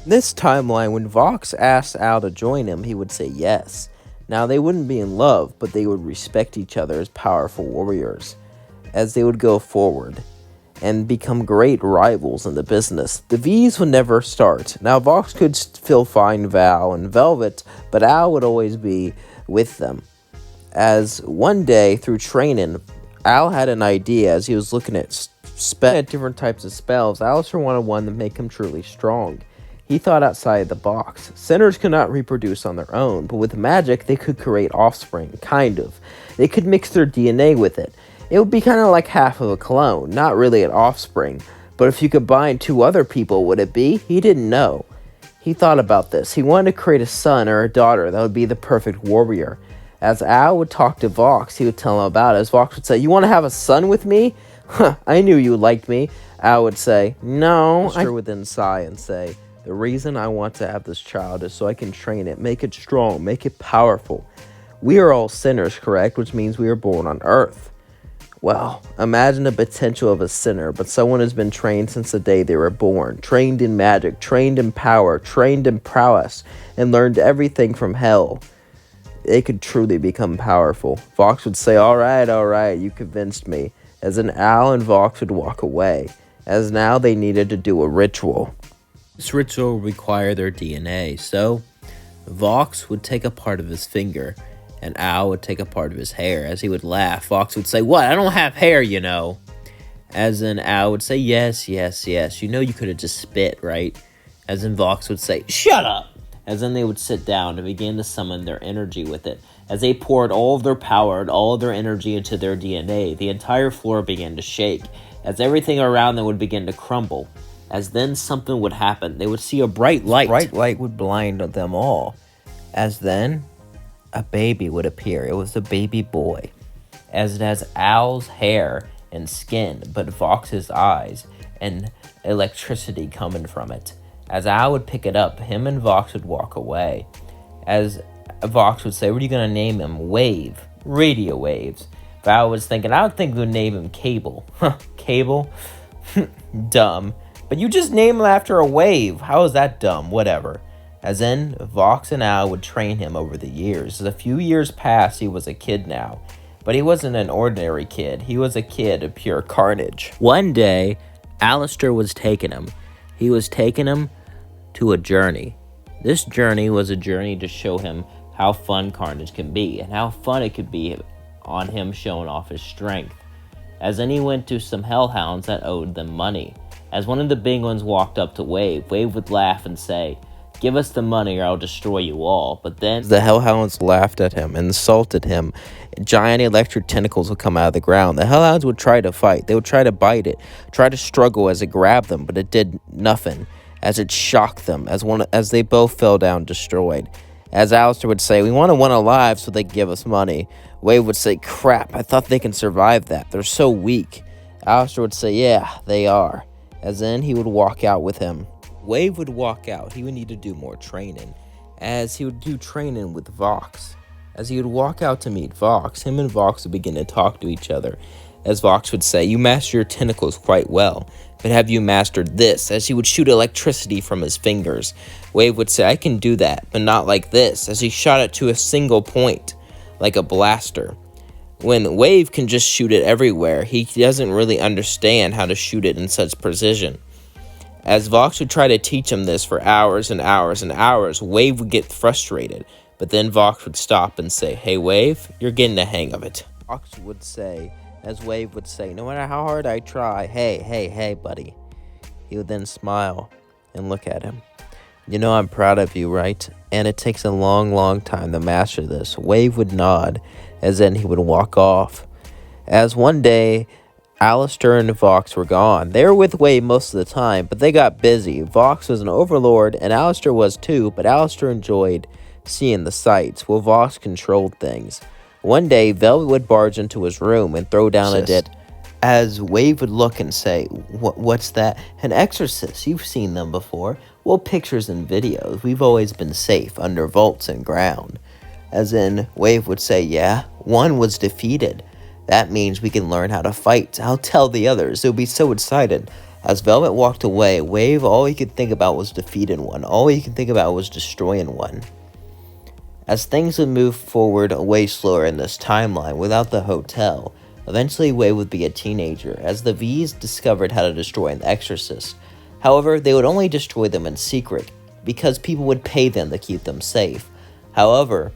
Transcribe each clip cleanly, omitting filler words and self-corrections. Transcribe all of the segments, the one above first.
This timeline, when Vox asked Al to join him, he would say yes. Now, they wouldn't be in love, but they would respect each other as powerful warriors as they would go forward and become great rivals in the business. The V's would never start. Now, Vox could still find Val and Velvet, but Al would always be with them. As one day, through training, Al had an idea as he was looking at different types of spells. Alastor wanted one to make him truly strong. He thought outside the box. Sinners could not reproduce on their own, but with magic, they could create offspring, kind of. They could mix their DNA with it. It would be kind of like half of a clone, not really an offspring. But if you combine two other people, would it be? He didn't know. He thought about this. He wanted to create a son or a daughter that would be the perfect warrior. As Al would talk to Vox, he would tell him about it. As Vox would say, "You want to have a son with me? Huh, I knew you liked me." Al would say, "No." I would then sigh and say, "The reason I want to have this child is so I can train it, make it strong, make it powerful. We are all sinners, correct? Which means we are born on earth. Well, imagine the potential of a sinner, but someone has been trained since the day they were born, trained in magic, trained in power, trained in prowess, and learned everything from hell. They could truly become powerful." Vox would say, all right, you convinced me." As in Al and Vox would walk away, as now they needed to do a ritual. This ritual would require their DNA, so Vox would take a part of his finger, and Al would take a part of his hair. As he would laugh, Vox would say, "What? I don't have hair, you know." As in Al would say, yes. You know you could have just spit, right? As in Vox would say, "Shut up." As then they would sit down and begin to summon their energy with it. As they poured all of their power and all of their energy into their DNA, the entire floor began to shake, as everything around them would begin to crumble. As then something would happen. They would see a bright light. Bright light would blind them all. As then a baby would appear. It was a baby boy. As it has Al's hair and skin, but Vox's eyes and electricity coming from it. As Al would pick it up, him and Vox would walk away. As Vox would say, "What are you going to name him?" "Wave. Radio waves." Val was thinking, "I don't think we'll name him Cable." "Cable? Dumb. But you just name him after a wave. How is that dumb?" "Whatever." As in, Vox and Al would train him over the years. As a few years passed, he was a kid now. But he wasn't an ordinary kid. He was a kid of pure carnage. One day, Alastor was taking him. He was taking him to a journey. This journey was a journey to show him how fun carnage can be, and how fun it could be on him showing off his strength. As then he went to some hellhounds that owed them money. As one of the big ones walked up to Wave, Wave would laugh and say, "Give us the money or I'll destroy you all." But then the hellhounds laughed at him, insulted him. Giant electric tentacles would come out of the ground. The hellhounds would try to fight. They would try to bite it, try to struggle as it grabbed them, but it did nothing, as it shocked them, as they both fell down destroyed. As Alastor would say, "We want one alive so they give us money." Wave would say, "Crap, I thought they can survive that. They're so weak." Alastor would say, "Yeah, they are." As then he would walk out with him. Wave would walk out. He would need to do more training, as he would do training with Vox. As he would walk out to meet Vox, him and Vox would begin to talk to each other. As Vox would say, "You master your tentacles quite well, but have you mastered this?" As he would shoot electricity from his fingers. Wave would say, "I can do that, but not like this," as he shot it to a single point, like a blaster. When Wave can just shoot it everywhere, he doesn't really understand how to shoot it in such precision. As Vox would try to teach him this for hours and hours and hours, Wave would get frustrated. But then Vox would stop and say, "Hey, Wave, you're getting the hang of it." Vox would say, as Wave would say, "No matter how hard I try, hey, buddy." He would then smile and look at him. "You know I'm proud of you, right? And it takes a long time to master this." Wave would nod, as then he would walk off. As one day, Alastor and Vox were gone. They were with Wave most of the time, but they got busy. Vox was an overlord, and Alastor was too, but Alastor enjoyed seeing the sights, while Vox controlled things. One day, Velvet would barge into his room and throw down a dead. As Wave would look and say, What's that?" "An exorcist. You've seen them before." "Well, pictures and videos. We've always been safe under vaults and ground." As in, Wave would say, "Yeah, one was defeated. That means we can learn how to fight. I'll tell the others. They'll be so excited." As Velvet walked away, Wave, all he could think about was defeating one. All he could think about was destroying one. As things would move forward way slower in this timeline without the hotel, eventually Wave would be a teenager, as the V's discovered how to destroy an exorcist. However, they would only destroy them in secret, because people would pay them to keep them safe. However,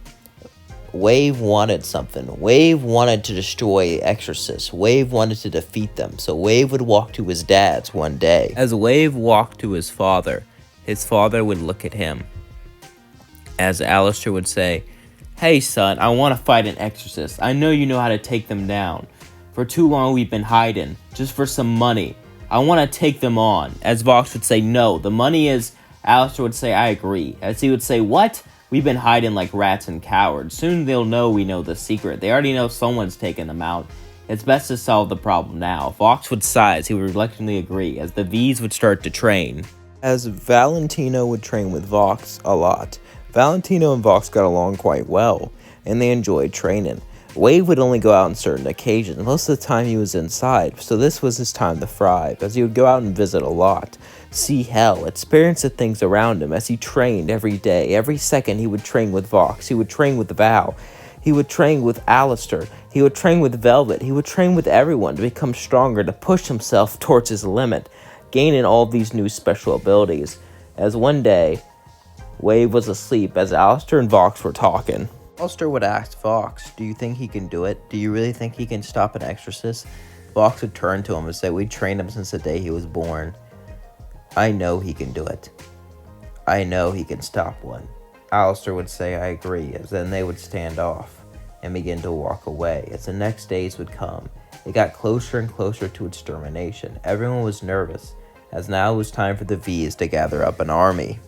Wave wanted something. Wave wanted to destroy exorcists. Wave wanted to defeat them, so Wave would walk to his dad's one day. As Wave walked to his father would look at him. As Alastor would say, "Hey son, I want to fight an exorcist. I know you know how to take them down. For too long we've been hiding, just for some money. I want to take them on." As Vox would say, "No, the money is..." Alastor would say, "I agree." As he would say, "What? We've been hiding like rats and cowards. Soon they'll know we know the secret. They already know someone's taking them out. It's best to solve the problem now." Vox would sigh as he would reluctantly agree, as the V's would start to train. As Valentino would train with Vox a lot. Valentino and Vox got along quite well, and they enjoyed training. Wave would only go out on certain occasions. Most of the time he was inside, so this was his time to thrive, as he would go out and visit a lot, see hell, experience the things around him as he trained every day. Every second he would train with Vox, he would train with Val, he would train with Alastor, he would train with Velvet, he would train with everyone to become stronger, to push himself towards his limit, gaining all these new special abilities. As one day, Wave was asleep as Alastor and Vox were talking. Alastor would ask Vox, "Do you think he can do it? Do you really think he can stop an exorcist?" Vox would turn to him and say, "We trained him since the day he was born. I know he can do it. I know he can stop one." Alastor would say, "I agree," as then they would stand off and begin to walk away. As the next days would come, it got closer and closer to extermination. Everyone was nervous, as now it was time for the V's to gather up an army.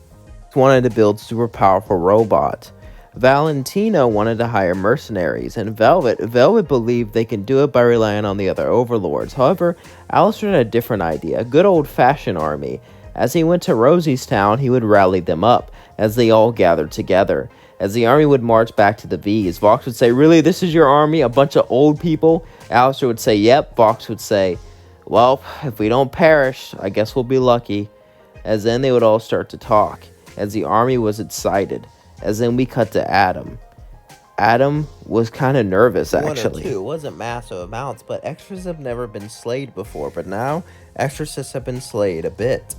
They wanted to build super powerful robots. Valentino wanted to hire mercenaries, and Velvet believed they can do it by relying on the other overlords. However, Alastor had a different idea, a good old-fashioned army. As he went to Rosie's town, he would rally them up, as they all gathered together. As the army would march back to the V's, Vox would say, "Really, this is your army, a bunch of old people?" Alastor would say, "Yep." Vox would say, "Well, if we don't perish, I guess we'll be lucky." As then they would all start to talk, as the army was excited. As then we cut to Adam. Adam was kind of nervous, actually. It wasn't massive amounts, but extras have never been slayed before. But now, exorcists have been slayed a bit.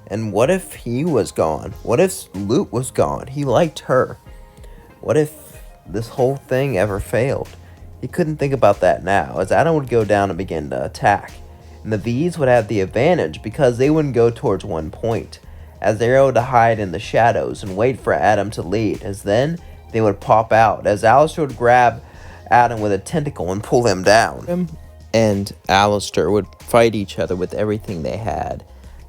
And what if he was gone? What if Lute was gone? He liked her. What if this whole thing ever failed? He couldn't think about that now, as Adam would go down and begin to attack. And the V's would have the advantage because they wouldn't go towards one point, as they were able to hide in the shadows and wait for Adam to lead, as then they would pop out, as Alastor would grab Adam with a tentacle and pull him down. And Alastor would fight each other with everything they had.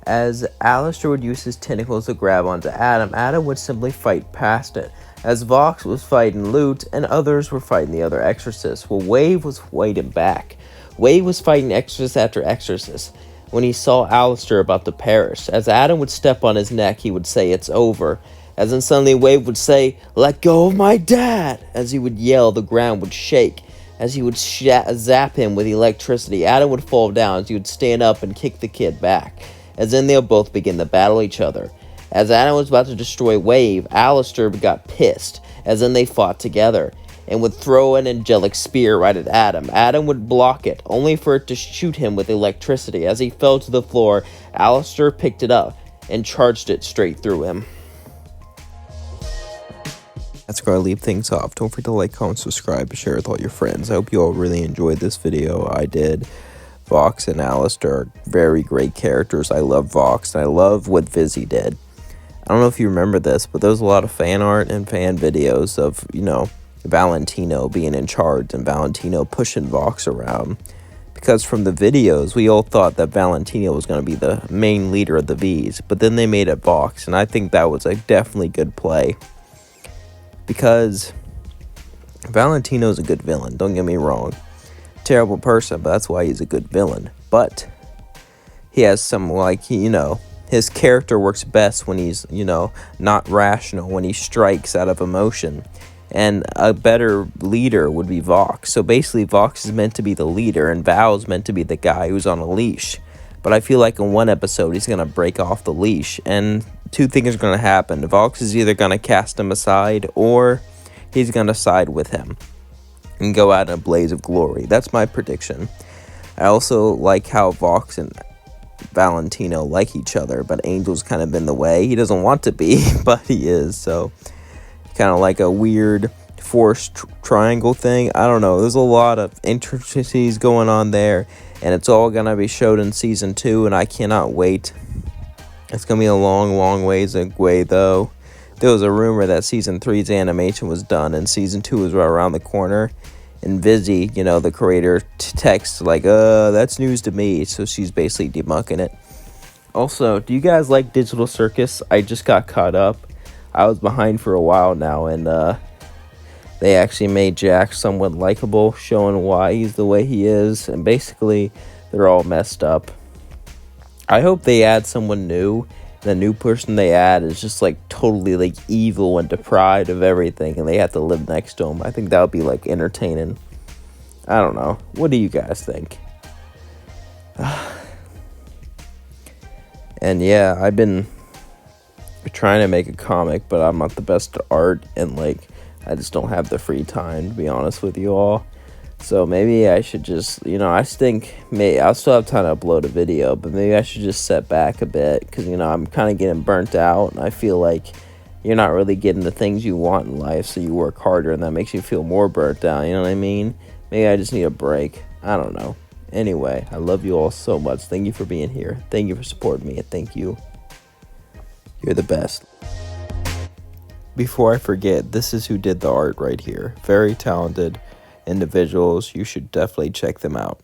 As Alastor would use his tentacles to grab onto Adam, Adam would simply fight past it, as Vox was fighting Lute and others were fighting the other exorcists. Well, Wave was fighting back. Wave was fighting exorcist after exorcist. When he saw Alastor about to perish, as Adam would step on his neck, he would say, "It's over." As then suddenly Wave would say, "Let go of my dad!" As he would yell, the ground would shake. As he would zap him with electricity, Adam would fall down as he would stand up and kick the kid back. As then they'll both begin to battle each other. As Adam was about to destroy Wave, Alastor got pissed, as then they fought together, and would throw an angelic spear right at Adam. Adam would block it, only for it to shoot him with electricity. As he fell to the floor, Alastor picked it up and charged it straight through him. That's going to leave things off. Don't forget to like, comment, subscribe, and share with all your friends. I hope you all really enjoyed this video. I did. Vox and Alastor are very great characters. I love Vox, and I love what Vizzy did. I don't know if you remember this, but there was a lot of fan art and fan videos of, Valentino being in charge and Valentino pushing Vox around. Because from the videos, we all thought that Valentino was going to be the main leader of the V's, but then they made it Vox, and I think that was a definitely good play. Because Valentino's a good villain, don't get me wrong. Terrible person, but that's why he's a good villain. But he has some, his character works best when he's, not rational, when he strikes out of emotion. And a better leader would be Vox. So basically, Vox is meant to be the leader, and Val's meant to be the guy who's on a leash. But I feel like in one episode, he's going to break off the leash. And two things are going to happen. Vox is either going to cast him aside, or he's going to side with him and go out in a blaze of glory. That's my prediction. I also like how Vox and Valentino like each other, but Angel's kind of in the way. He doesn't want to be, but he is. So kind of like a weird forced triangle thing. I don't know. There's a lot of intricacies going on there, and it's all going to be showed in season 2, and I cannot wait. It's going to be a long, long ways away, though. There was a rumor that season 3's animation was done, and season 2 is right around the corner. And Vizzy, the creator, texts like, that's news to me. So she's basically debunking it. Also, do you guys like Digital Circus? I just got caught up. I was behind for a while now, and they actually made Jack somewhat likable, showing why he's the way he is. And basically, they're all messed up. I hope they add someone new. The new person they add is just like totally like evil and deprived of everything, and they have to live next to him. I think that would be like entertaining. I don't know. What do you guys think? And yeah, I've been trying to make a comic, but I'm not the best at art, and like I just don't have the free time, to be honest with you all. So maybe I should just, I think I'll still have time to upload a video, but maybe I should just set back a bit, because, I'm kind of getting burnt out, and I feel like you're not really getting the things you want in life, so you work harder, and that makes you feel more burnt out, you know what I mean? Maybe I just need a break. I don't know. Anyway, I love you all so much. Thank you for being here. Thank you for supporting me, and thank you. You're the best. Before I forget, this is who did the art right here. Very talented individuals. You should definitely check them out.